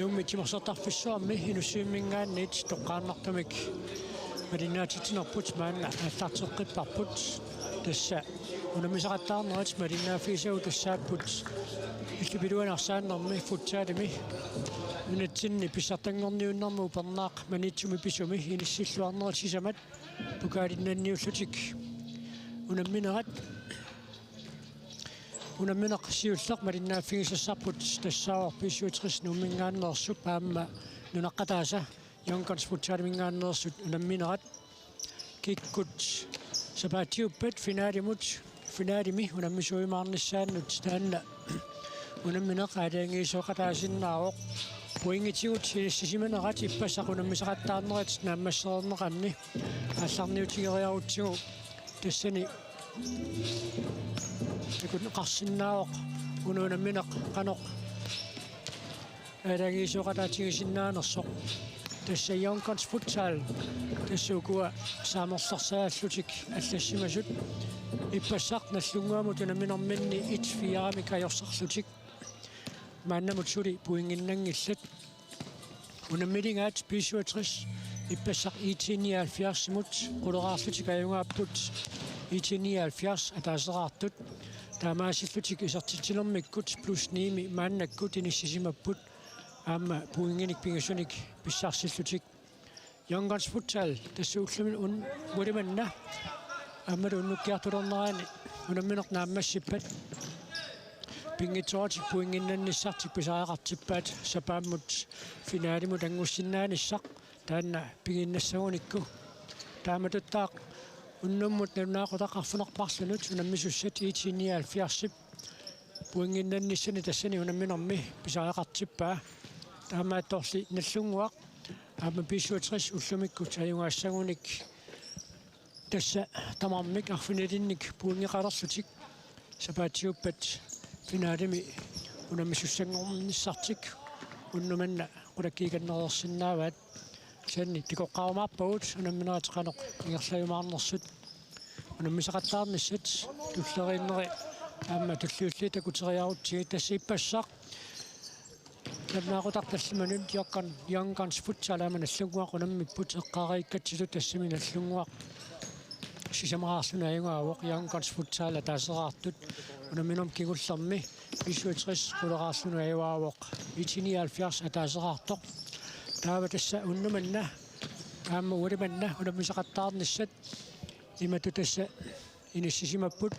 Nummi timarsortarpissuarmi inussiimmingaannit toqqaannartumik malinaatitinerput maanna аллартеққиппарпут тасса унамисақаттаарнерат малинаафисагу тассааппут иллупилуанарсааннэрми футсаалими унатсинни писсартангорниуннэрму пернаақ манитсуми писуми иниссиллуарнерат сисамат пукаалиннанниуллутик унамминеқ сиуллеқ малинааффигисассарпут тассаавар писсуитрис нуммингааннерсуп паамма нунаққатааса Yonkans futsaalimingaannersut unamminerat kikkut sapaatiuppat finaalimi unammisuimaarnissaannut taanna unammineq aalaangiisoqataasinnaaroq puingitigut sisimanerat ippassaq unammisaqattaarnerat naammassererneqanni aallarniutigeriarutsigu tassani ikut qarsinnaaroq unammineq qanoq aalaangiisoqataatigisinnaanерсоq tässä Yonkans futsal tässä ukua saamersarsaallutik аллассимасут иппассақ наллунгуамут унаминерминни 1-4 каёрсарлутик мааннамут сули пуингиннангиллат унаммилингаат писсуатрис иппассақ 79-мут quleraarlutik аюнгааппут 79 атаасераартут таамаасиллутик исертитсинермиккут +9 мааннаккут иниссисимаппут Amma puinginik pingasunik pissarsillutik Yonkans futsal tässä ullumin vuodimanna amma unnukkiartulernerani unammineq naammassippat pingitsoortik puinginnannissartik pisaaqartippaat sapaammut finaalimut angussinnaanissaq taanna pinginnassagunikku taamatuttaaq unnummut nalunaaqutaqarfunerparlunut unammisussat 79 puinginnannissani tassani unamminermi pisaaqartippaa таамаатторли наллунгуақ аама писсуатрис уллумиккут аюнгаассагуник тасса тамармик арфинилинник пуунгеқалерлутик сапаатиуппат финаалими унамисуссангорниссартик уннуманна қулаккииканнерерсиннааваат санни тикоққарумаарпагут унамминератеқанеқ ингерлаюмаарнерсут унаммисақаттаарниссат туллерииннери аама туллиуллита кутериарутсиги тасса иппассақ Naaqutaqtallimanut Yonkans futsal aama nallunguaq unammipput eqqariikkatsilu tassimi nallunguaq sisamaraarluna ayungaavoq Yonkans futsal ataaseraartut unamminerm kigullermi pisuitris quleraarluna ayuaavoq 79 ataaseraartoq taava tassa unnumanna aama ulimanna unammisaqattaarnissat imatu tassa inissisimaput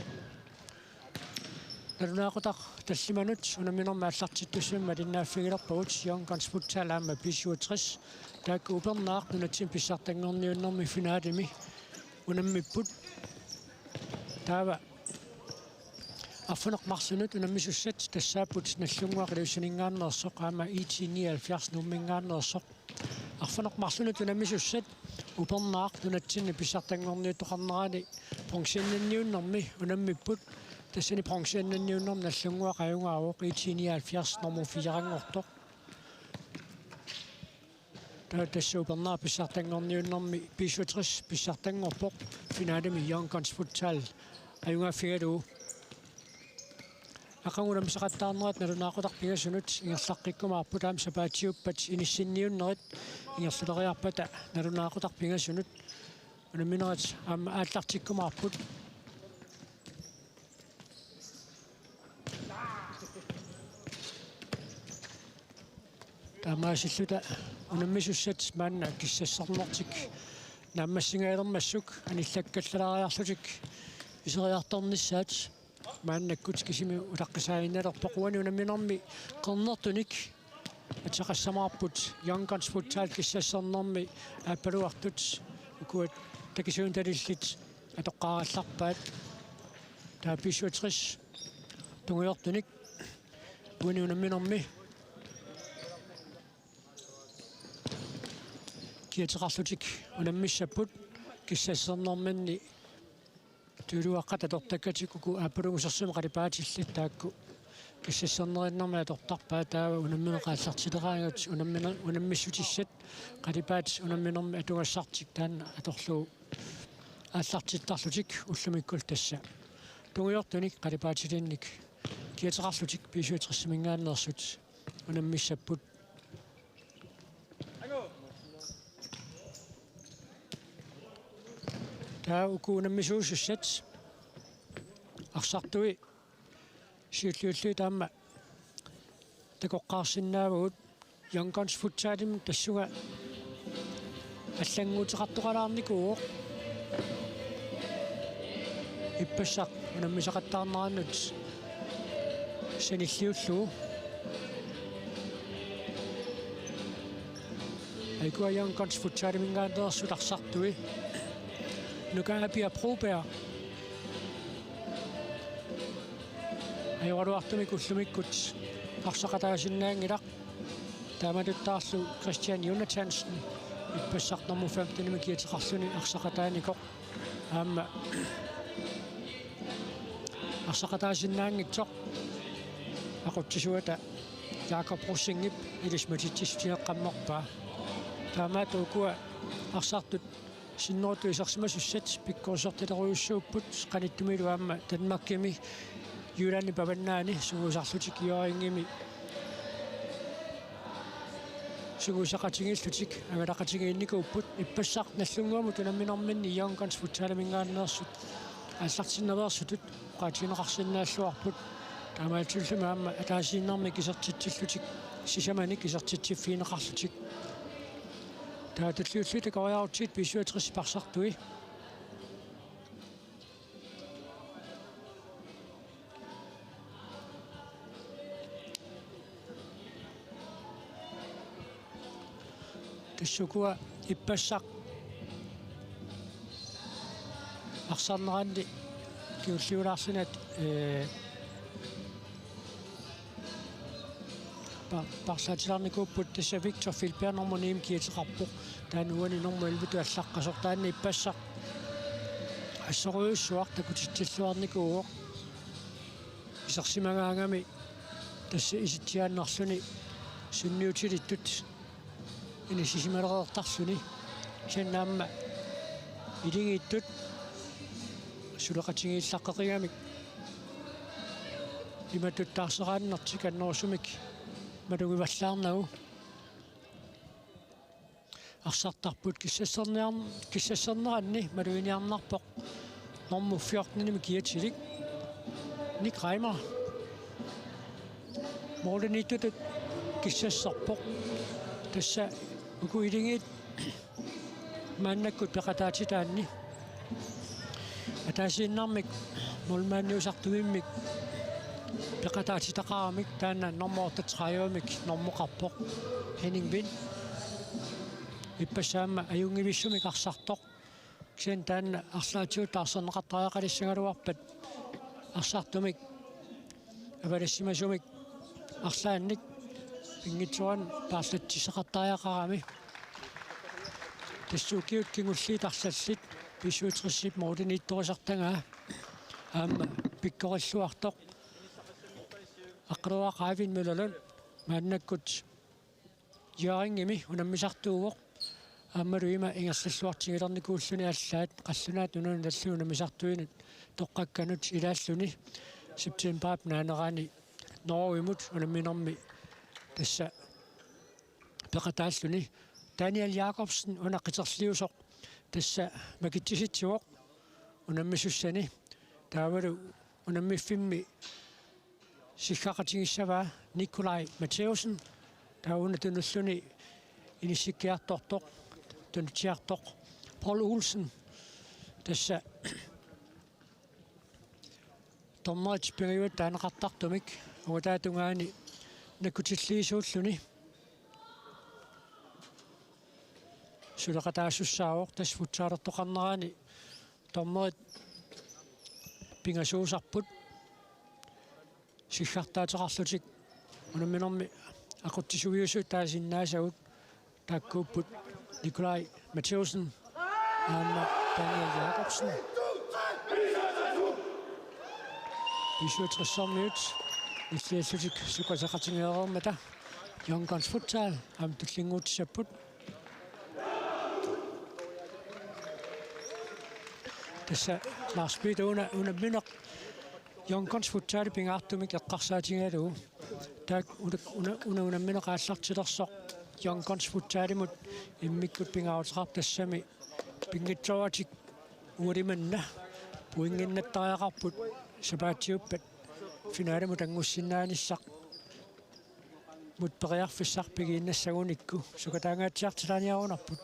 nalunaaqutaq таллиманут унаминерма аллартиттуссуим малинааффигилерпагут Yonkans futsal аама писсуатрис таакку упернаақ нунатсим писсартангорниуннэрми финаалими унаммиппут таава аффунеқ марсунут унаммисуссат тассааппут наллунгуақ илуссинингааннерсоқ аама 79 нуммингааннерсоқ арфунеқ марсунут унаммисуссат упернаақ нунатсинни писсартангорниуттоқарнерани функсионнанниуннэрми унаммиппут тассани пронксианнанниуннерм наллунгуақ аюнгаавоқ 79 норму фиярангортоқ тассуупернаа писсартангорниуннэрми писсутрис писсартангорпоқ финаалими Yonkans futsal аюнгааффигалуу ақангуламсақаттаарнерат налунаақутар пигасунут ингерлаққиккумаарпут аам сапаатиуппат иниссинниуннерит ингерлулериарпата налунаақутар пигасунут унамминерат аама ааллартиккумаарпут таамаасиллута унаммисуссат маанна киссассарнертик нааммассингаалермассук аниллаккаллалариарлутик исериарторниссаат мааннаккут кисими улаққисаинналерпоқуани унамминерми қернертуник атеқассамаарпут Yonkans futsal киссассарнерми ааппалуартут укуат такисуун талиллит атоққаралларпаат тааписсуатрис тунгуйортуник уани унамминерми киатеқарлутик унаммиссаппут киссассернэрманни тулуаққата тортаккатикуку ааппалугусерсума қалипаатиллит таакку киссассернериннэрми атортарпаа таава унамминеқааллартилераагат унаммиссутиссат қалипаат унамминерми атугассартик таанна аторлуу ааллартиттарлутик уллумиккул тасса тунгуйортуник қалипаатилинник киатеқарлутик писсуутриссимингааннерсут унаммиссаппут taa ukuunamisuusussat арсартуи сиуллиуллуи таама такоққарсиннаавагут Youngguns футсаалим тассуга аллангуутеқартоқалаарникуу иппассақ унаммисақаттаарнараннут саниллиуллуу айкуа Youngguns футсаалимингаанерсут арсартуи нукаапиа пробеа айоруартуми куллумиккут арсақатаасиннаангилақ тааматуттаарлу Кристиан Юнатансен иппассартнэрму 15 киатеқарлуни арсақатааникоқ аама арсақатаасиннаангитсоқ ақутсисуата Jakob Rosingip илисматитсистиаққаммерпаа таамаатукуа арсартут синнэртуисарсимасуссат пиккорсортилеруйуссууппут қаниттумилу аама Данмаркими юрани паваннаани сугусарлутик юарингими сугусақатингиллутик агалақатингиинникууппут иппассақ наллунгуаму тунамминэрминни Youngguns футсааламингааннерсут аллартинневерсутут qaatineqarsinnaаллуарпут таамаатсуллума аама атаасииннэрми кисертитсиллутик сисамани кисертитсиффиинеқарлутик таатуллиуллута кориарутсит писуатрис парсартуи тассукуа иппассақ арсарнеранни киуллиулаарсинат парсаатиларникууппут тасса Виктор Филпернэрмуним киатеқарпоқ таануани норму илбуту аллаққасор таанни иппассақ ассоруйуссуар такутитсиллуарникууоқ исерсимагаангами тасса иситсиааннарлуни сунниутилиттут инисисималереертарсуни саннаамма илигииттут сулеқатингииллаққеқигамик иматуттаарсерааннэртик аннерусумик малугиваллаарнагу арсартарпут киссассернеранни малуиниарнарпоқ норму 14-ними киатилик Nick Reimer моолениттут киссассарпоқ тасса укуилингит мааннаккут пеқатаатитаанни атаасииннармик мулмааниусартуиммик пеқатаатитақарамик таана нормоортатрааюмик нормоқарпоқ Henning иппасаама аюнгивиссумик арсартоқ кисен таана арлаатиут арсернеқартариақалиссагалуарпат арсартумик авалассимасумик арлаанник пингитсуан паарлатсисеқартариақарами тассуукиут кингуллиитарлаллит писуутриссип моодениитторисартангаа аама пиккориллуартоқ аққалуақаавин мулалун мааннаккут яарингими унаммисартууоқ аамалуима ингерллуартигилерникууллуни аллаат қаллунаат унуни таллуна мисартуинут тоққакканут илааллуни септемберап наанерани норвимут унамминерми тасса пеқатааллуни Daniel Jacobsen унаққитерлиусоқ тасса макитсиситсуоқ унаммисуссани таавалу унаммиффимми сиккақатигиссаваа Nikolai Matthäusen тауна тунуллуни инисиккиартортоқ тунтиартоқ Paul Olsen тасса томмач период таанеқартартумик уутаатунгаани накутиллиисууллуни сулеқатаассуссаавоқ тас футсаалертоқарнераани томмерит пингасуусарпут сиххартаатеқарлутик унамминерми ақуттисуиусут таасиннаасагут тааккууппут Nikolai Matthäusen аама Daniel Jacobsen исуутрессарниут иллиаллутик сукасақатингеерермата Youngguns футсаал аам туллингуутиссаппут тасса Lars Peter унамминеқ Youngguns футсаали пингаартумик эққарсаатингалуу таак унамминеқааллартилерсоқ Youngguns футсаалимут иммиккут пингааутеқар тассами пингитсоатик уриманна пуингиннаттариақарпут сапаатиуппат финаалиму тангуссинааниссақ мут периарфиссарпигииннассагуникку сукатаангаатсиартилааниарунарпут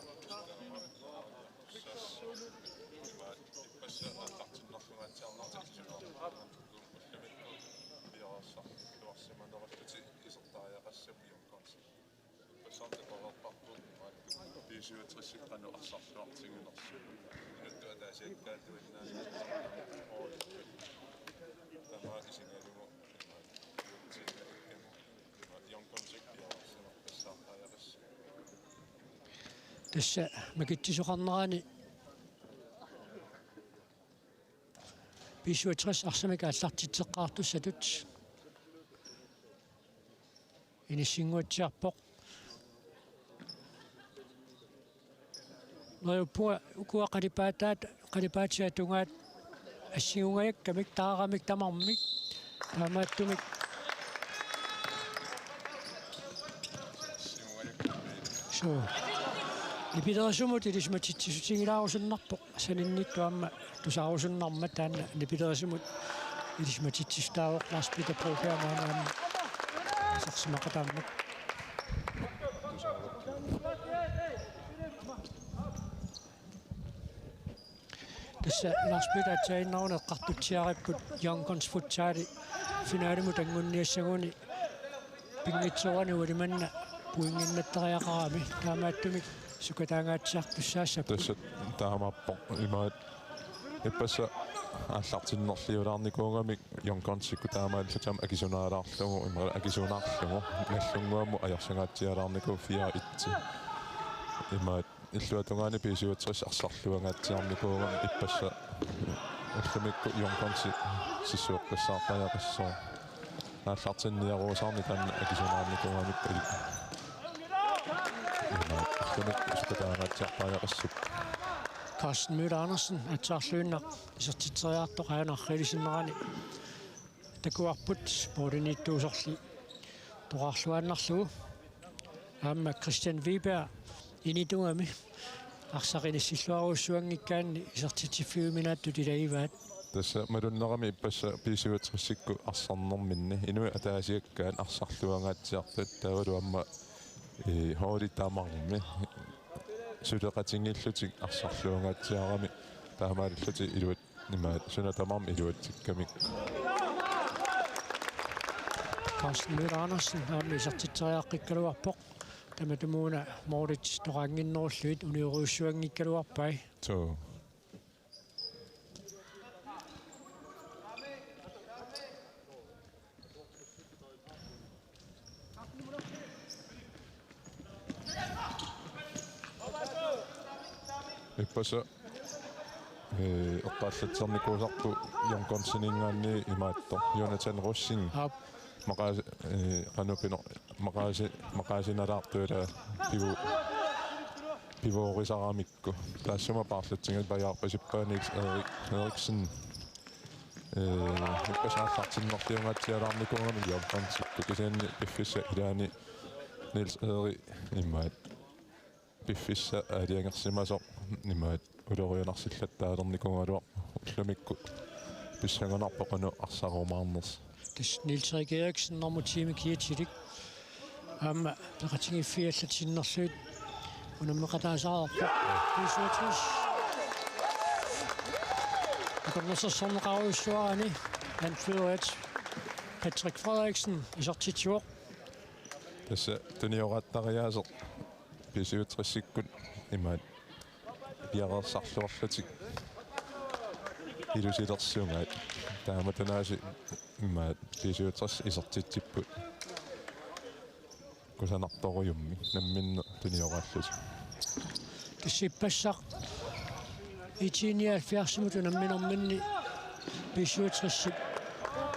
tässä makitsisuqarnerani pisuatras arsamika allartitseqqaartussatut inissinguatsiarpoq noyuppua ukua qalipaatiatungaat ассигунгаяккамик таарамик тамармик таамааттумик so нипидерсумут илисматитсисутингилаарусуннарпоқ санинниккуамма тусаарусуннарма таана нипидерсумут илисматитсистаавоқлаарспита программаанаама сарсимақатааммак tässä laaspita tsainnauna qartutsiariput youngcons futsaali finaalimut angunniassaguni pingitsorani ulimanna puinginnattariaqarami taamaattumik sukataangaatsiartussaassapu tässä taamappo imaat ipassa аллартиннерлиулаарникуугамик youngcons-икку таамааллутам акисунаалаарлугу имара акисунаарлугу наллунгуамму аярсагаатсиалаарникуу фиа итси имаат иллуатунгаани писиуатсерис арсарлуангаатсиарникуугам иппасса уллумикку youngcons сиссуэққиссаартаяқиссоо ааллартинниаруусаарни таанна акисунаарникуугамик али уллумикку скатаагаатсиартаяқиссуп Carsten Møller Andersen атсаарлуиннақ исертитсериартоқаанаррилисиннерани такуарпут спортинниттуусорли тоқарлуааннарлугу аама Christian Wiberg инитугами арсақиниссиллуаруссуангиккаанни исертитиффиуминаатту тилаиваат tässä madunnerami ipassa pisuutrussikku arсарнэрминни инуи атаасиаккаан арсарлуангаатсиартат тавалуамма хоори таамарми сулеқатингиллутик арсарлуангаатсиарами таамааллути илуат нимаат сунатамарми илуатсиккамик Carsten Møller Andersen аама исертитсериаққиккалуарпоқ таматумууна Moritz тоқангиннеруллуит униоруussуангиккалуарпай so иппаса эққааллатсерникуусарпу youngcons-инингаанни имаатто Jonathan Rossing мақаа канупино мақаасиналаартуила пивоорисарамикку таассума паарлатсингат баяарпасиппааник Eriksen иппасааллартиннэртиунгаатсиалаарникуугами youngcons-икку кисаанни пиффисса илаани Niels Erik имаат пиффисса алиангерсимасо нимаат улориунарсиллаттаалерникунгалуа уллумикку писсанганарпоқану арсаруумаарнерс тас Niels Erik Eriksen норму тими киатилик аама пеқатингиффиаллатсиннерлуит унаммеқатаасаарпо писуатрис акорнерсерсорнеқаруйуссуарани анфлуат Patrick Frederiksen исертитсуоқ tässä туниораттариаасеқ писуутриссиккут имаат пиарерсарлуарлутик илусилерсуунгаат тааматанааси имаат писуутрис исертитсиппут кусанарторуйумми намминне туниорааллути кисиппассақ итиниалфиарсимуту намминерминни писуутриссик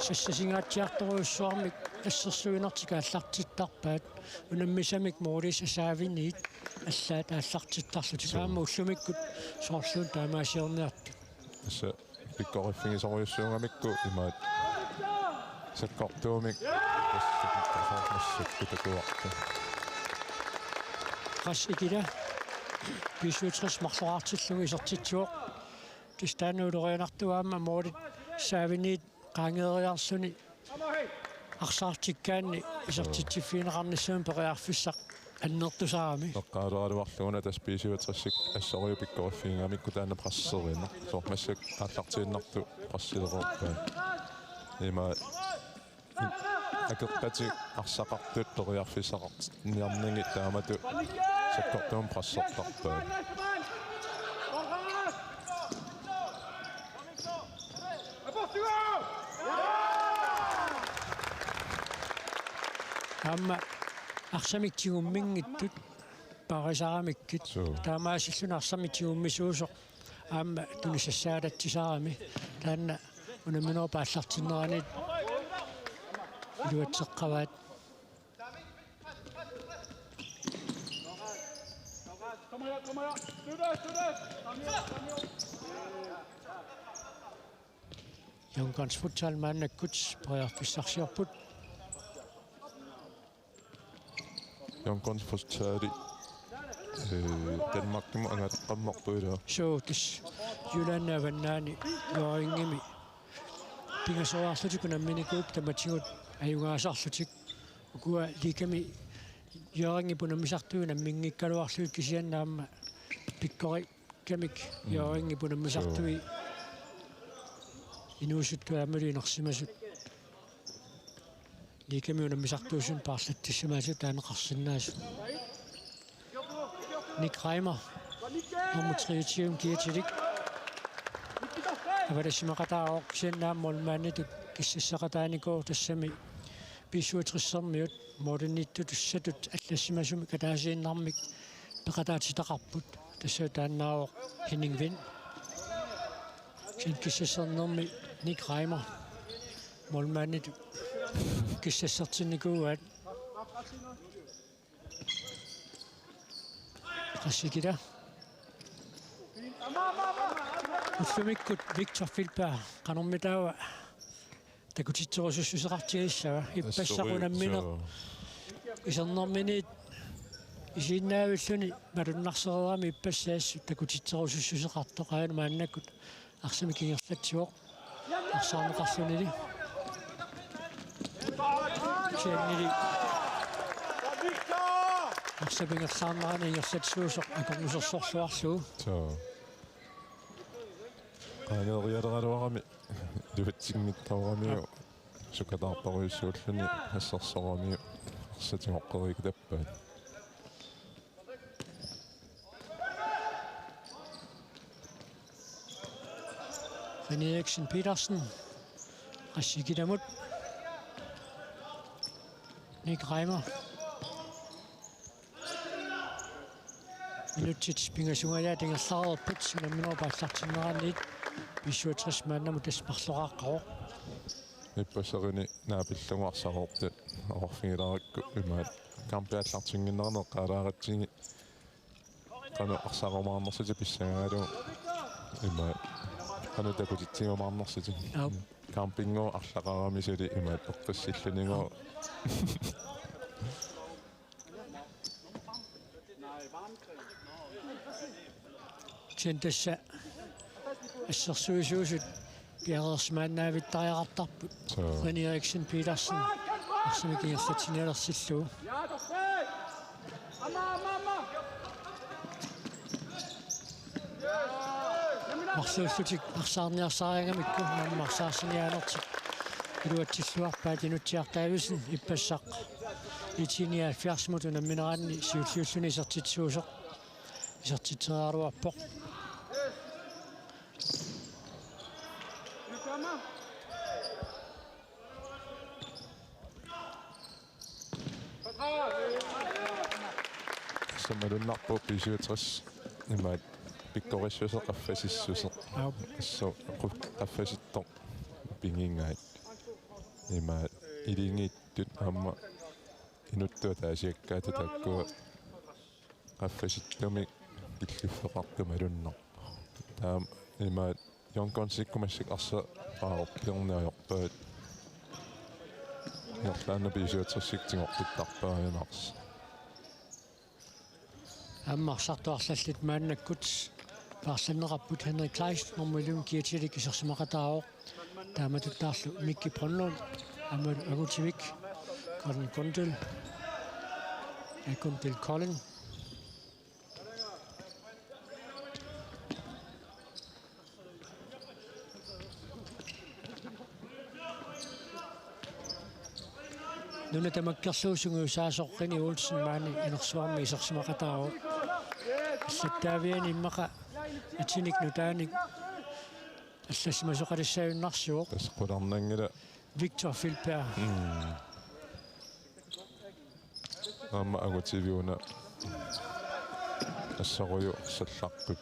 сассасингаатсиарторуйуссуармик ассерсуинартика аллартиттарпаат унаммисамик Moritz асаавиниит аллаат ааллартиттарлути таама уллумиккут соорлуун таамаасиорниарту tässä pikkoriffingisoriussuungamikku imaat sakkortuumik тассаққарнассуккутакуарта qas ikila pisuutris marlораартиллуги исертитсуоқ тистануулерианартуаама моорит саавинит qaangeeriarsuni арсаартиккаанни исертитсиффиинеқарниссуун периарфиссақ аннертусаарами эққаалуалуарлугуна тас писиуатрассик ассориу пиккориффиингамикку таана прассерина соормассак ааллартииннарту прассилеқорпаа има акеққати арсақартут периарфиссақарт ниарнинги таамату саккортуун прассертарпаа амма арсамиктигуммингиттут парисаарамиккит таамаасиллуна арсамиктигуммисуусоқ аама тунисассаалатсисаарами таанна унаминоо пааллартиннеранит илуатсеққаваат Yonkans futsal maannakkuts periarfissarsiorput Yonkans futsali Danmarkkimu angateqqammorpuilua sootis Jyllannavannaani loringimi pingasoarlutik unamminikuup tamatigut ajungaasarlutik ukua likami yoringipunammisartuuna minngikkaluarluut kisiannaamma pikkori kamik yoringipunammisartui inuusuttuaamaliinersimasut likami unammisartuusun paarlattissamaasut taanеқарсиннаасут Nick Reimer nummer 23 kiatilik авалассимақатаароқ сианнааммолмааннитут киссассақатааникоо тассами писуатрissермиут модернитту туссатут аллассимасуми катаасииннармик пеқатаатитақарпут тассаа тааннаавоқ Henning Wind син киссассернерми Nick Reimer молмаанниту киссассертинникууаат Rasikida. Uffimikut Victor Filper qanormitaawa takutitsorusussuseqartigissaga ippassaqunammineq isernerminit isiinnaavilluni malunnarsererami ippassaassut takutitsorusussuseqartoq aanu maannakut arsamikingерлатсуоq арсаарнеқарлунили чэннили арсабингерлаарнерани ингерсатсуусоқ акорнусерсорлуарлуу qaanerialeraluarami luvatsigngittauramиу сукатаарпаруйуссууллуни ассерсорамиу арсатингоққерик таппаат René Eriksen Petersen Rasikidamut Nick Reimer Minutits pingasungaya tingerlaarerput sunamminor paallartinneranniit 57 maannamut tasparloraaqqa иппассерини наапиллугуарсароортат орфигиларакку имаат кампиаллартингиннернеқ qaалааратсиги qanu арсаромаарнерсути писсагаалу имаат qanu такутитсигумаарнерсути кампингоо арлақарамисули имаат эққиссиллунигоо Tendessa ассерсуисуусут пиареерсмааннаавиттариақартарпут René Eriksen Petersen арсамикингерлатинеалерсиллуу марсууллутик арсаарниарсаарингамикку наммарсаарсиниаанертик илуатсиллуарпаат инутсиартаависин иппассақ итиниа 70 мут унамминераанни сиуллиуллуни исертитсуусоқ исертитсерааруарпоқ самалуннарпу писуатрас имаат пиккорissuse qaffasissuse ассо qaffasittor пингингаат имаат илингиттут аама инуттуа таасиаккаата таккуа qaffasittumi киллуффеқартумалуннар таам имаат йонконсиккумассик арса паарорпиорниаёрпаат ярлаана писуатрассиктингорпиттарпааянаарс аммарсартуарлаллит мааннаккут Parsanneraput Henrik Kleist normulum kietilik isarsimaqataao taamatuttarlu Mikki Brønlund Agutivik Colin Kundel Kundel Colin Nuna tamakkerluusunguusaasoqqini Olsen maani inersuarmi isarsimaqataao Sattavian immaqa atinik nutaanik аллассимасоқалиссаюннарсуоқ тасқуларнангила Victor Filper аама агутивиуна ассаруйу салларпут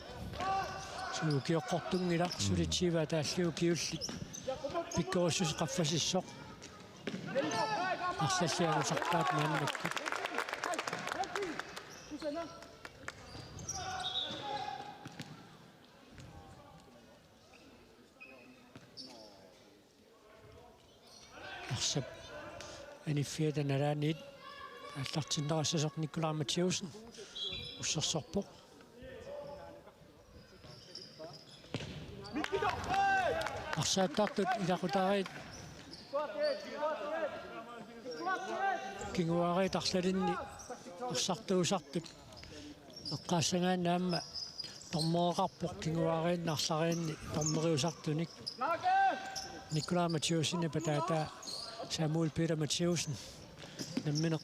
суугиоққортунгила сулитсива тааллиу киулли пиккорусус қаффасиссоқ арсаллиагусартаат мааннакку арсап аниффиатаналаанит аллартиннерассасоқ Николай Матеуsen уссерсорпоқ арсааттартут илақутарит кингуарит арлалинни арсартуусартут эққаассангааннаама тормооқарпоқ кингуарит нарлариинни тормериусартуник Николай Матеуsen патаата Samuel Peter Mattheusen намминеқ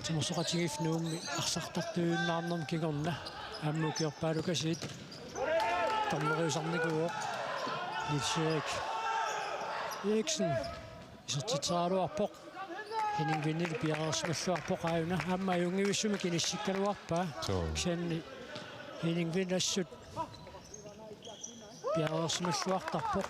тимусоқатигифнуумми арсартартуюннаарнерм кигорна ааммукиорпаалукасит тормериусарникуоқ Nils-Erik Eriksen исертитсааруарпоқ Henning Vindel биарерсмаллуарпоқ ааюна аама юнгивиссуми киниссиккалуарпаа ксанни Henning Vindel ассут биарерсмаллуартарпоқ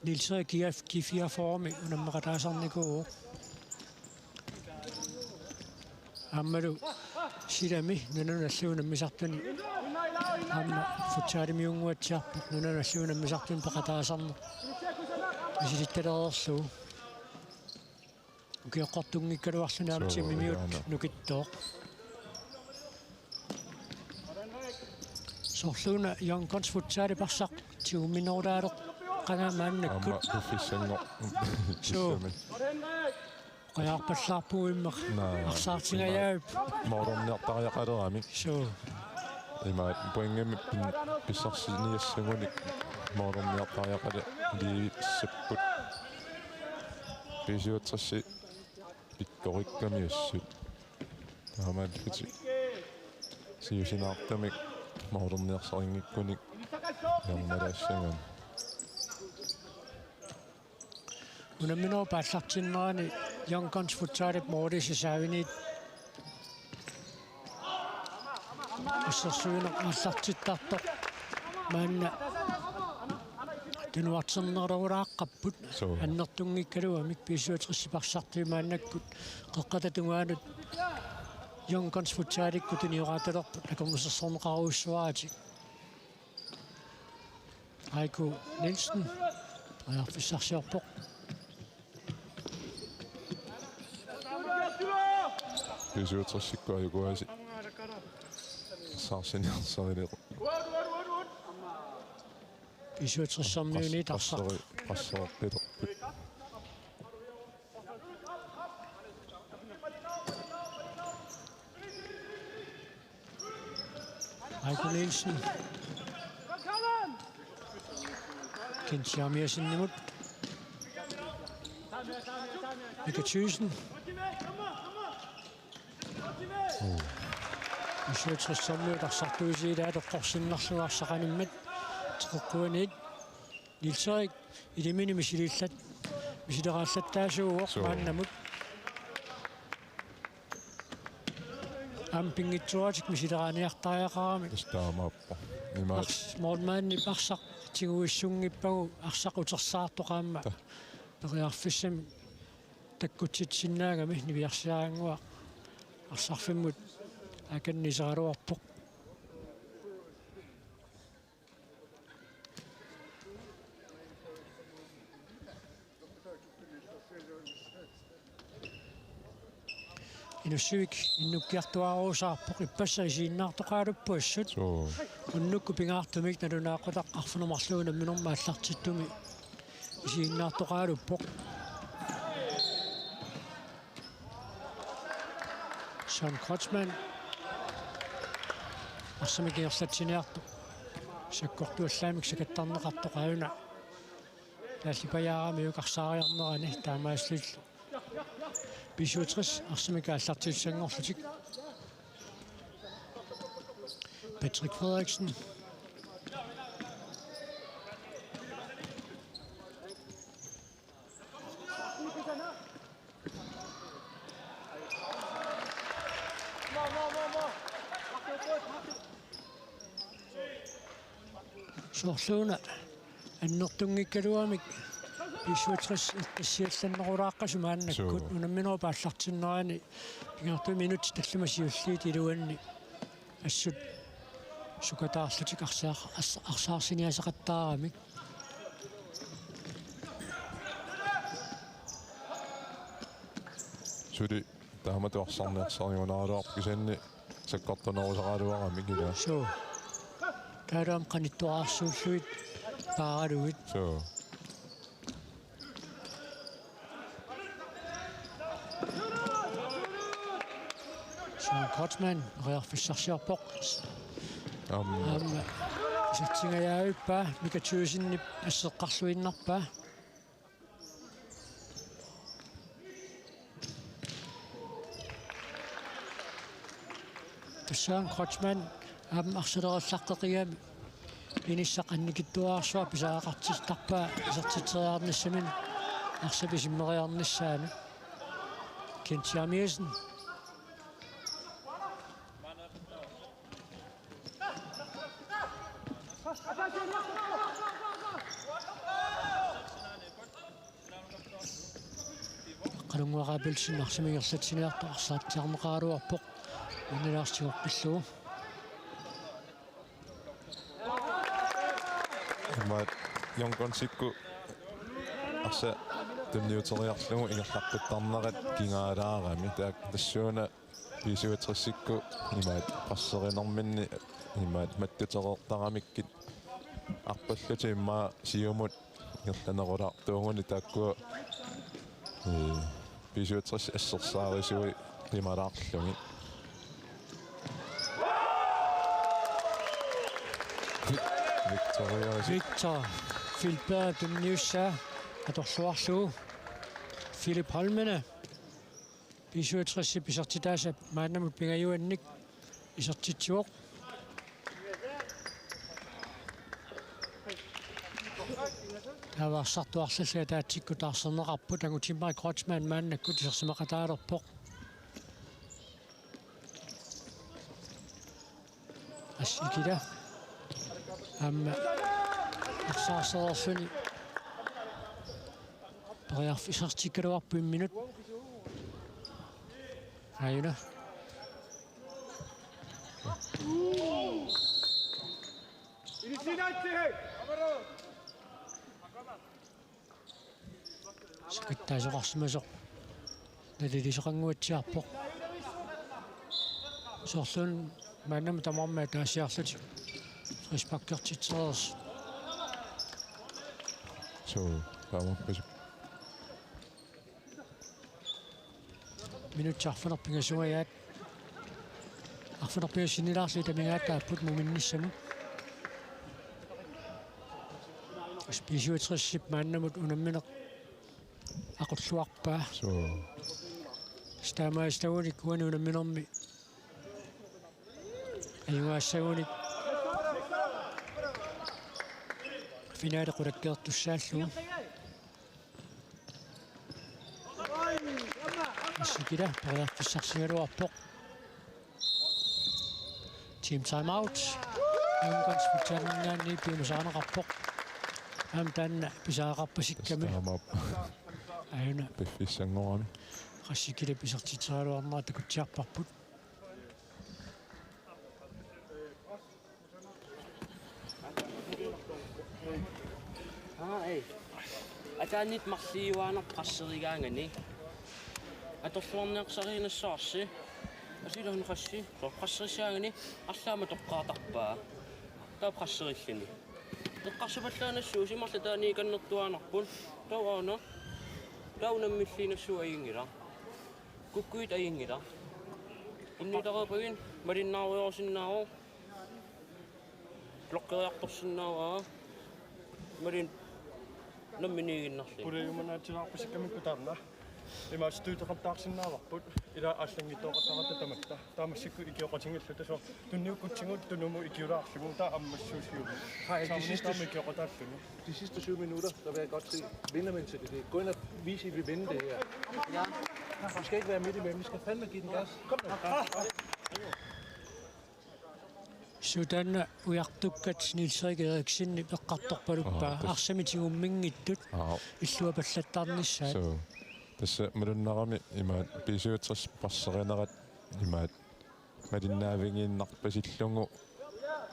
Nils-Erik Kifia formi unammakataasarnikuuo аммалу силами нунуналлуунаммисартуни амма футсаалимиунгуатсиарпу нунуналлуунаммисартуни пақатаасарну исилитталеерлу укиоққортунгиккалуарлунаамти мимиут нукиттоо сорлууна Young-Guns футсаали парсақ тиуминордаалеқ qangaamaannakku уффиссангор qayaarpallаарpuimmeq arsaartingajaaip моорнертариақалерами so имаат поингами писсарсиниассагуник моорнертариақале лииссаппут писиутрасси пиккорикками ассут таамааллути сиусинаартамик моорнерсарингиккуник ярмалаассаган unamino paallartinnerani Young-Guns futsaalip moodisisaavinit ussersuina аллартиттарtoq маанна тинуартернерулааqqapput аннертунгиккалуамик писуутриссипарсартимааннаккут qeqqatatунгаанут Young-Guns futsaalikku тиниорааталерпут аконгусерсорнеқаруussуаатик Heiko Nielsen аярфиссарсиорпоq писуутриссиккуаюкуаси саарсиниарсарилеқу писуутриссармиуни тарсақ qasseriqpilerput Heiko Nielsen Kensjamiasinimut Mika Thyssen писуутриссармиу тарсартуусиилаа тоққорсиннарлуарсақаниммат теққуанит Nils-Erik илимини мисилиллат мисилерааллаттаасууоқ мааннамут ампингитсуатик мисилерааниартариақарами стаамааппа имаат мормаанни парсақ тигуиссунгиппагу арсақутерсаартоқаама периарфиссами таккутситсиннаагами нивиарсиаангуа арсарфиммут аканнисааруарпоқ Nussivik innukkiartuaruusaarpoq ippassa isiinnaartoqaaluppuassut Sure. unnukku pingaartumik nalunaaqutaqqarfunumarluuna minorma allartittumi isiinnaartoqaaluppoq Sean Kotsman арсамикиерсатсиниарту саккортуаллаамик сакаттарнеқартоқаюна тааллипаяарами юқарсаариарнерани таамааслиллу бисуутрис арсамика аллартиуссангорлутик Patrick Frederiksen Soorluuna annertungikkaluamik isuutris issiallannerulaaqasumaannakkut unamminua paallartinnerani pingartu minutti tallumasiulliit iluanni assut sukataarlutik arsaarsiниасақаттаарамик Suli taamatuarsaarniarsaariunaaluar kisanni sakkartunerusaqaluarami kila. so таалаам qanittuaarsuulluit paaraluit So. Sean Kotsman rearfissarsiarpoq сатсингаяавиппаа микатсуусиннип ассеққарлуиннарпаа Sean Kotsman арсулераллартеқигами инissақанникиттуаарсуа писаақартистарпаа исертитериарниссамин арсаписиммериарниссаана Кентиамиесен қалунгуарабилсин арсамигерлатсиниарту арсаатсиарнеқаалуарпоқ инилаарсигоққиллугу Mat jonkonsikku assa temniuteriarlugu ingerlaqquttарнерат кингаалаарами таак тассууна писуутриссикку имаат парсеринэрминни имаат маттутереэртарамиккит арпаллути имма сиумут ирланерулаартуугуни тааккуа писуутрис ассерсаарисуи ималаарлуги Victor Filberg Dumniussa atorluarlugu Philip Holmene pisuutrissi pisertitaasa maannamut pingajuannik isertitsuoq таваарсартуарлаллаа таатсикку таарсернеқарпут агутиммаа Кротсман мааннаккут исерсимақатаалерпоқ ассикила амма арсаарсерерсуни периарфисартиккалуарпуин минут аюна сикиттаасоқарсимасоқ налилисоқангуатсиарпоқ соорлуун мааннама тамармаа таасиарлутик Respectertiters. So, paamappasu. Minut arfanerpingasuajaat. Arfanerpingasinilaarlu tamingaataaput muminnissamu. Spisuutrissip maannamut unammineq aqulluarpaa. So. Staamaastagunik kuani unamminermi. Ayuaassagunik finaali qulakkeertussaallugu assikila periarfissarsigaluarpoq team time out angonsfutsannaanni piumasaaneqarpoq aam taanna pisaaqarpasikkami ayuna Piffissangorami qassikila pisertiteraluarnera takutsiarparput Ataanit marliuaaner qasserigaangani atorluarniaqsariinassаарsi Asila khassi qassrisiaangani arlaama toqqaartarpaa taa qassrillani teqqarsupallaaнассуу симарла таани каннертуаанарпун тауаана таунаммиллинассуу аингила куккуит аингила иннитарапагин малиннааруйорсиннаару блоккериарторсиннааваа малин намминигиннарли пулеюманаатилаарпасиккамиккутаарна имаастуутеқартаарсиннааварпут ила ааллангиттооқартарата таматта таамассикку икиоқатингиллута со тунниуккутсигут тунуму икиулаарлугу таа аммассуусиуми De sidste 7 minutter, der vil jeg godt se vindermentalitet. Gå ind og vise, at I vil vinde det her. Ja. Vi skal ikke være midt imellem. Vi skal fandme give den gas. Kom nu. Sudan ujartukkat nilserigeriksinn peqqartorpaluppa arsamitigumminggittut illua pallattaarnissaat so tässä malunnerami imaat pisuutras passerinerat imaat malinnaavingииннарпасиллугу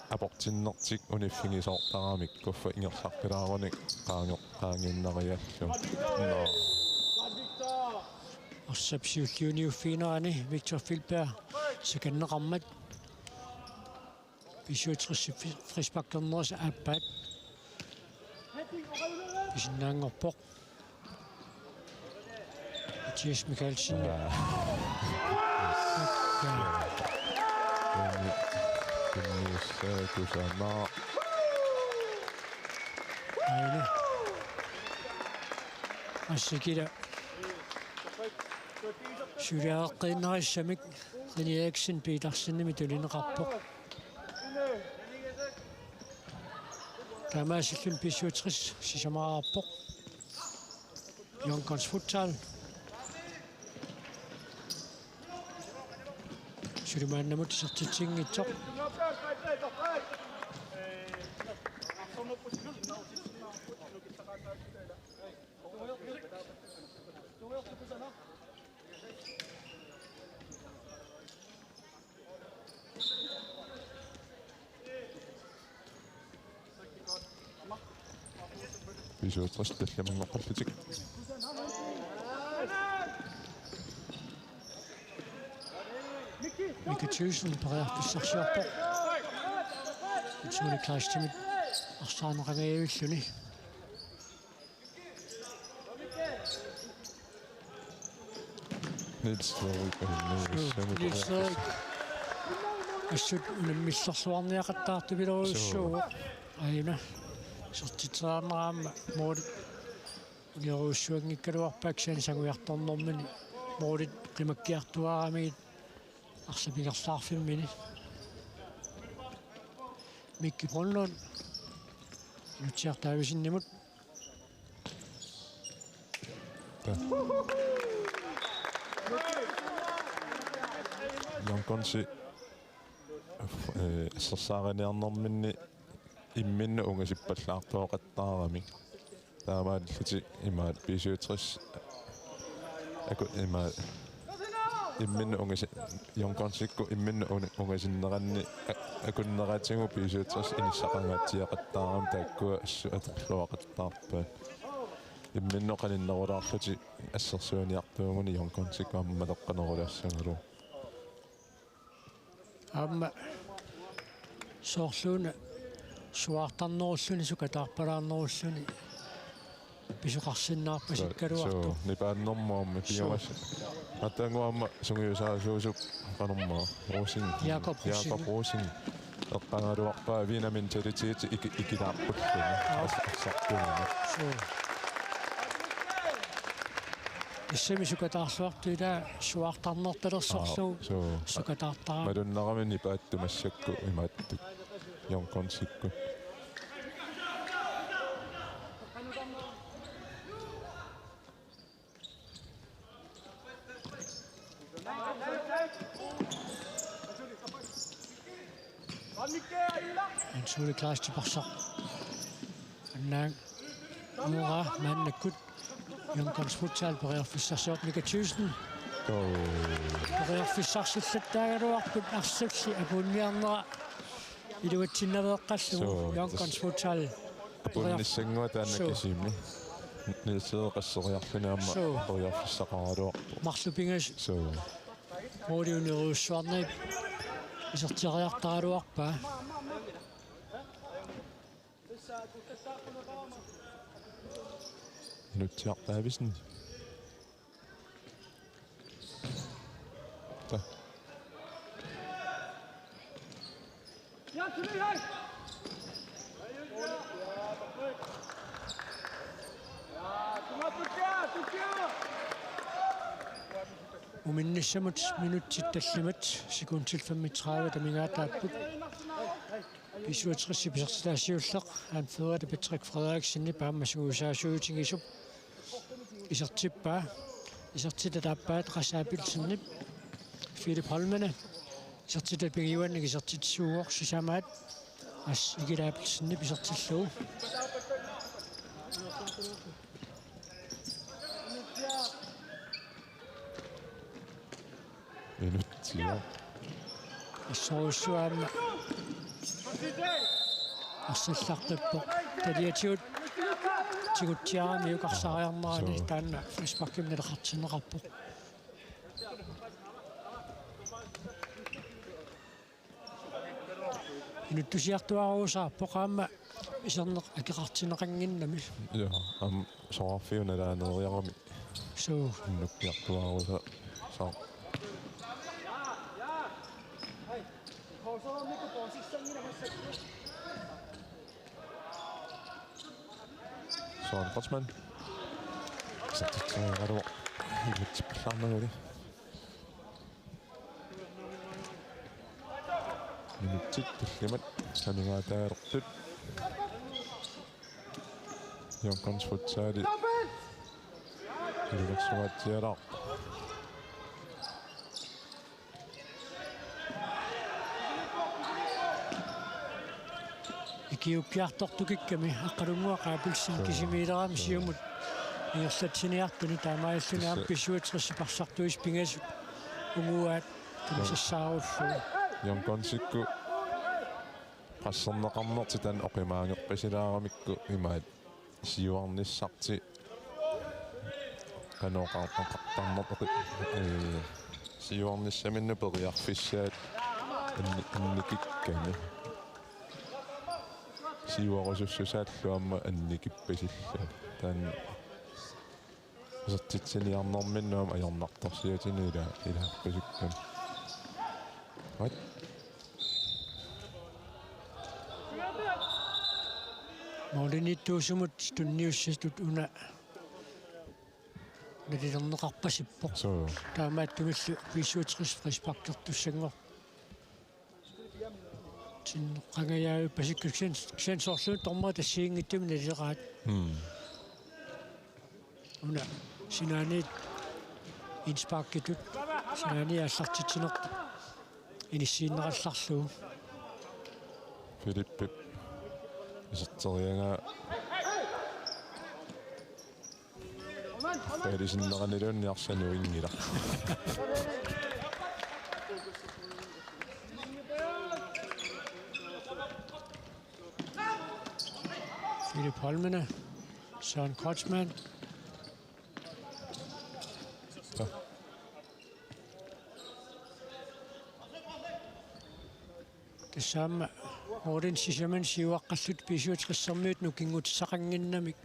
апортиннэртик униффигисоортарамик куффа ингерларпилааруник qaanginnariallu арсапсиуллиуниуффиинерани Victor Filberg секаннеқармат писуутриссу фрисбаккернерс аппат исиннаангорпоқ Mathias Mikkelsen kusama aina ассикила сулиааққиннерissамик Eriksen Petersen тулинеқарпоқ тамаасиллун писсуутрис сисамаарпоқ Yonkons Futsal сулимааннамут сертитсингитсоқ pisuutras tallamangorpallutik Mika Thyssen parearpissarsiarpoq suuli klaastimit арсаанеқангаюиллуни Niels Frederik ассут наммиллэрсуарниақаттаартупилеруйуссуу аина сертитсаанераама моорит униоруссуангиккалуарпааксаани сагуярторнэрмини моорит қимаккиартуарамигит арсапигерлаарфиммини микки бронлон нутиартаависиннимут Jonkonsi ассерсаариниарнэрминни имминна унгасиппаллаартооқаттаарами таамааллути имаат писуутрис аку имаат имминна унгаси Jonkonsikku имминна унгасиннеранни акуннератигу писуутрис иниссақангаатиақаттаарам тааккуа ассу аторлуақаттаарпаа имминно қалиннерулаарлути ассерсуаниартуугуни Jonkonsikku аммалеққанерулассангалу амма соорлууна суартарнеруллуни сукатаарпалаарнеруллуни писоқарсиннаарпасиккалуарту нипааннэрмуамма пиорас атангуамма сунгиусаасуусуп канэрмаа росин Jakob Rosing эққангалуарпаа винаменталитиит икилаарпуллуни ассартууна иссами сукатаарлуартуила суартарнерталерсорлу сукатаартараа малуннарамини пааттумассакку имааттук Jonkonsikku en suuli klaastipaqsaq annaang nuura maannakut Yonkons Futsal periarfissarsiort Mika Thyssen periarfissarsullattaagaluarput arsulli apunniarnera iluatsinnaveeqqallugu Yonkons Futsal апунниссангуа таанаккисимни нилсеэқассериарлуни амма periarfissaqaraluarpu марлупингас so Moodiuniruussuarni isertiariartaaluarpaa. Nutiarpaavisen. Ta. Uminnissamut minuttittallimat sekuntil 35 tamingaataaput visuutrissi pisertilaasiulleq aan Frederikke Patrick Frederiksen paammassuusaasuutigissup isertippaa isertitataappaat qasaapilsernip Philip Holmene isertitapigiuannik isertitsuuorsusamaat as igilaapilsernip isertilluu Minuttia. Issoruussuaama арсаллартаппо талиатиут тигутсиарами юкарсариарнаани таанна фэйсбуккимнелеқартинеқарпо инуттусиартуаруусаарпо qaamma исернеқ акеқартинеқангиннами Ja, soarfiunalaaneriarami суу nukkiartuarusa saa Søren Rotsmann. Så det tager ret over. Lidt til planer med det. Minutit tillemmat. Sanningaa taarortut. Jonkons futsaali. Ilversuatiara. Kiukkiartortukikkami aqqalungua qaapilsin kisimiileraami siumut inersatsiniartuni taamaalluniarpissuutrissi pingasut unguaat tumissaarullu Jonkonsikku passerneqarnerti tan oqimaangeqqisilaarامikku imaat siuarnissarti qanoqartarnertoqi siuarnissaminnu periarfissaat annikikkami siuarusussusaаллуамма анникиппасиллаа таан сертитсиниарнэрминнуам аёрнарторсиатини илаарпасуккам what Molinittuusumut tunniussitut una nalilernеқарпасиппо таамааттумиллу висуутирис фриспаккертуссангор qangayaavi pasikkuksian soorluun tormaa tassiingittumi nalileqaat una sinaaniit insparkitut sinaani аллартитсинерт иниссииннералларлуу Philippe исертерианга пэрисиннеранилуунниарсануингила Philip Holmene, Søren Kotsman. Ja. Det samme Morten Sissaman siuaqqallut pisuutriqissermiut nukingutsaqanginnamik.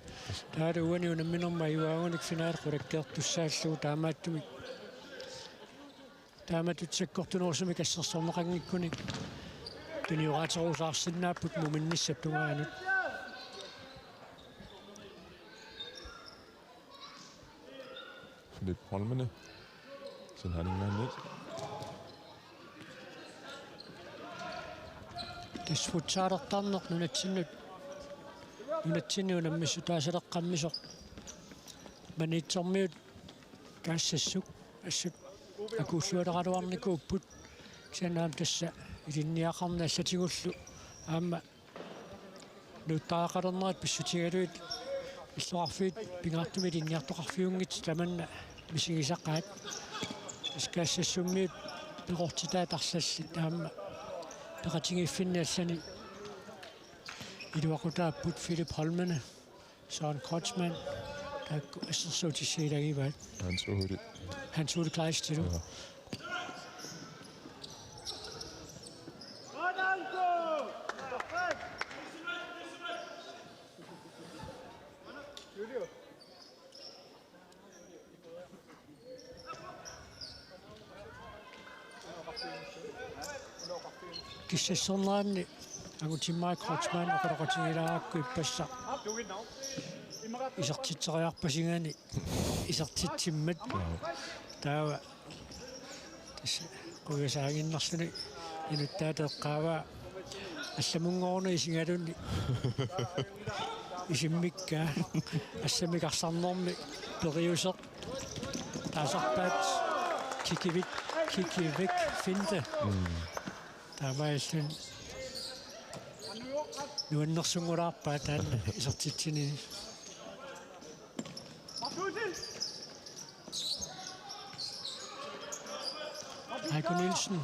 Taada uaniunamminerma iuaagunik finaalqulakkeertussaallugu taamaattumik. Taamatutsekkortunorsumik assersorneqangikkunik. Tuniuqaateruusaarsinnaaput muminnissaptungaanut. Philip Holmene. Sen har ingen andet. Tasfutsaalertarneq nunatsinnuunammissu taasaleqqammisoq maniitsormiut kaassassuq assut akuullualeraluarnikuupput sanaam tassa ilinniaqarna allatigullu aamma nuuttaaqalernerat pissutigaluit иллуарфиит пингаартуми линниартоқарфиунгит таманна мисигисаққаат искаассассуммиут пеқортитаатарлалли таама пеқатингиффинниаллани илуақутааппут Philip Holmene Søren Kotsman der assерсуутиссиилагиваат Hans Ole Hans Ole Kleist til du киссассернеранни агутиммаа крочмаан оқалоқатигилаараакку иппасса исертитсериарпасигаани исертитсиммат таава тас куясаагиннарсуни инуттаатеэққаава алламунгоорна исингалунни исиммикка ассамикарсарнэрми периусеқ таасарпаат кикивик финте таамааллун нуаннерсунгулаарпаа таанна исертитсини Heiko Nielsen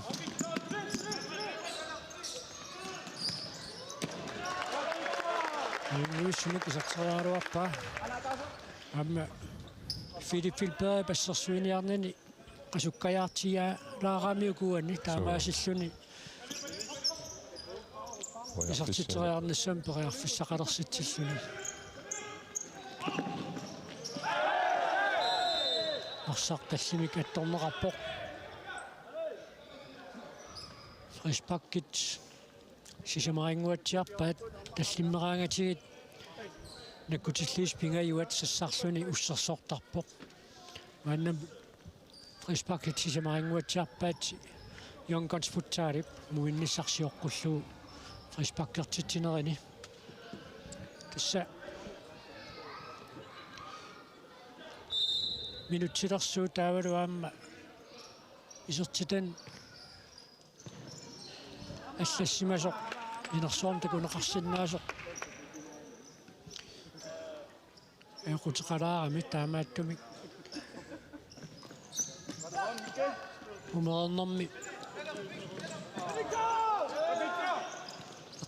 Nielsen kisaqseriaruarpaa amma Philip Filberg passersuiniarnani qasukkajaartigaa laaraamiukuanni taamaasilluni isartitseriarnassam periarfissaqalersittilluni arsartallimik attornerappoq Frisbakkit sisamaringuatsiarpaat tallimmeraangatigit nakkutilliis pingajuat sassarluni ussersortarpoq maannam Frisbakkit sisamaringuatsiarpaat Yonkons futsaalip muinnissarsiorqullugu Frisbakkertitinerini tassa minutilersuu taavaluaamma isertitan аллассимасоқ инерсуарм такунеқарсиннаасоқ эқутеқалаарами таамааттумик умернэрми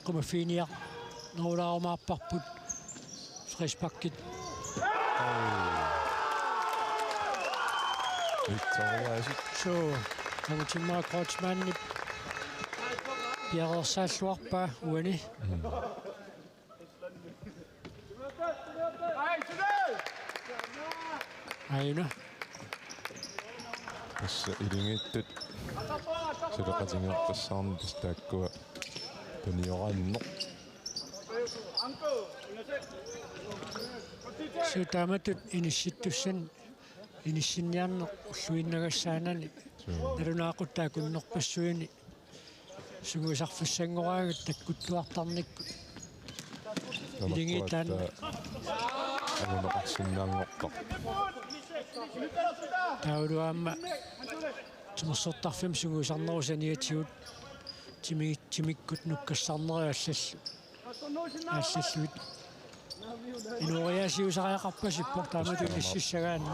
эққумаффиниа ноулаарумаарпарпут Frisbakkit so агутиммаа крочмаанни пиарерсааллуарпаа уани айна Tässä ilingittet sileqatigiortassаарnit taakkua paniorannor сутааматут инисситтуссан инисsinniarne уллуиннагассаанани налунаақуттаакуннерпассуини сугусарфуссангораагат таккуттуартарникку илингитаан агунеқарсиннаангортар таулуаама тумерсортарфим сугусарнерусаниатигут тимиккут нуккассарнериаллаллу ааллаллуит инуриасиусариақарпасиппор таамату иссиссагаанна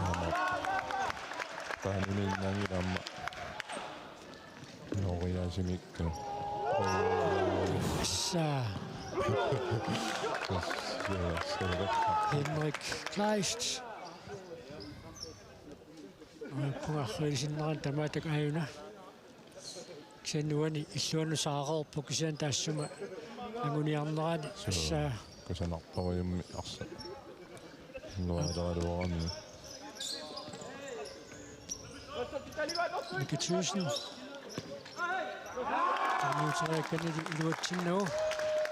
таанининнангиламма инуриасимикка асса Henrik Kleist пуаррилисиннеран тамаатак аюна ксануани иллуанусаареерпу кисаан таассума агуниарнерани асса кусанарпаруйумми арса нуалералуарами Никитсуусни тамуутериаккани илуатсиннау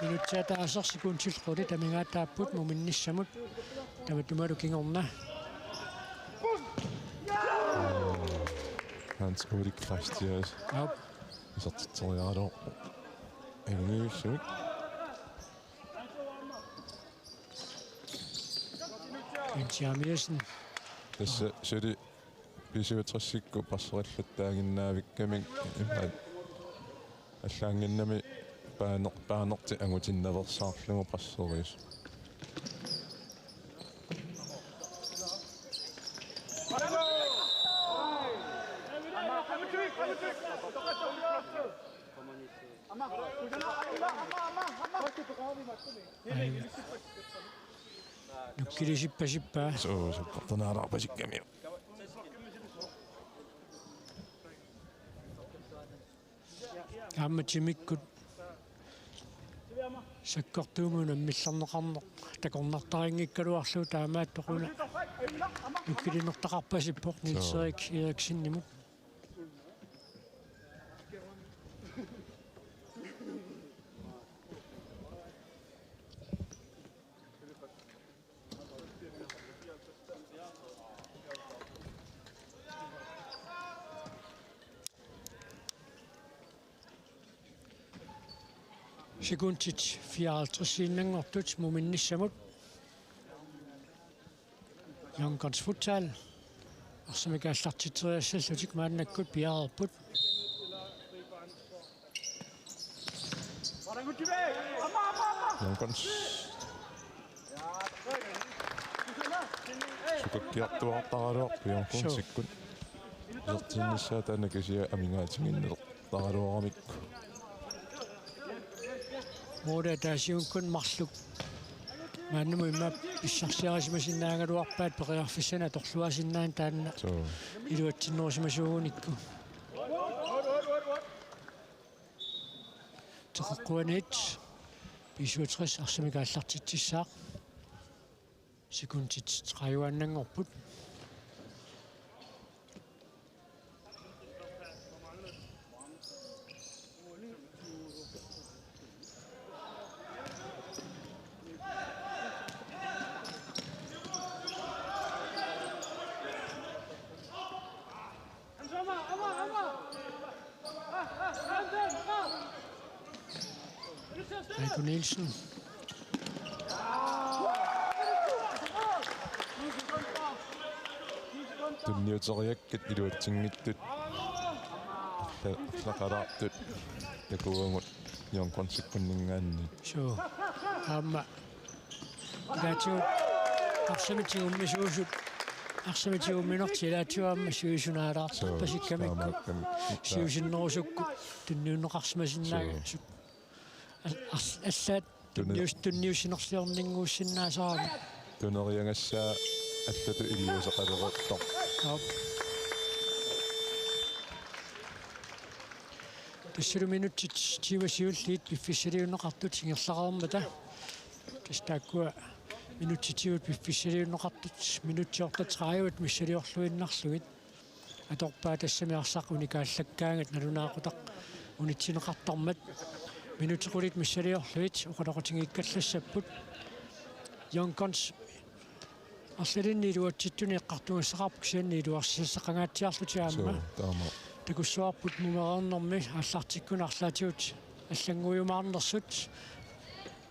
минутсаата асерсикуунтиллули тамингаатааппут муминниссамут таматумалу кингорна Hans Ulrik Christians ап isartitseriaalo илингиуссумик инчиамиасн tässä suli pisiutrasikku passerillаттаагиннаавиккамик имаат аллаангиннами пааnerti агутиннаверсаарлугу пассериус нуккилисиппасиппаа суккартанаараарпасиккамиу амматимиккут саккортуумуна милларнеқарнеқ такорнартарингиккалуарлу таамааттоқуна нуккилинертақарпасиппоқ Нилсерик Ериксиннимут Sekuntit 54 muminnissamut. Yonkons futsal. Arsamikaallartitriassalllutik maannakkut piaarput. Yonkons. Sukakkiartuartaraluarpu Yonkons-ikkut. Ertinnissaa taanakisia amingaatiginnertaraluaramikku. Mooda taasiunkun marluk. Maannamu imma pissarsiarisimasinnaangaluarpaat peqiarfissana torluasinnaan taanna. Iluatsinnoorsimasuunikku. Teqquanit 65 arsamikaallartitsissaaq. Sekuntit qayuannangorput. Heiko Nielsen. Tunniuteriakkit iluatsingittut. Арлақалаартут такуугут Yonkons-иккуннингаанни. So. Amma. Dachu. Arsamitiummisuusut. Arsamitiumminortilaatuamma suisunaaraartu pasikkamikku. Siusinnerusukku tunniunneqarsimasinnaaga. Assat tunniussinersiorninguussinnaasarami. Tuneriangassaa allatu iliuseqalerertor. Tassulu minutsit tiivasiulliit piffissaliunneqartut singerlaqarmata. Tastaakkua minutsitiut piffissaliunneqartut minutiortatraajut missaliorluinnarlugit. Atorpaa tassamiarsaq unikaallakkaagat nalunaaqutaq unitsineqartarmat. Minutequlit missaliorluit uqaloqatingiikkallassaput. Yonkons arsalinni iluatsittuni eqqartungassaqarpuk sianni iluarsisaqqangaatiarlutiaamma. Taama. Takussuarput mumereernermi аллартиккунарлаатиут аллангуйумаарнерсут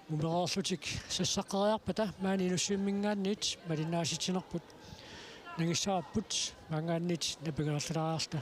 мумереерлутик сассаққериарпата маани нуссуиммингаанниит малинааситинерпут нагиссаарпут мангаанниит напигалерлаарта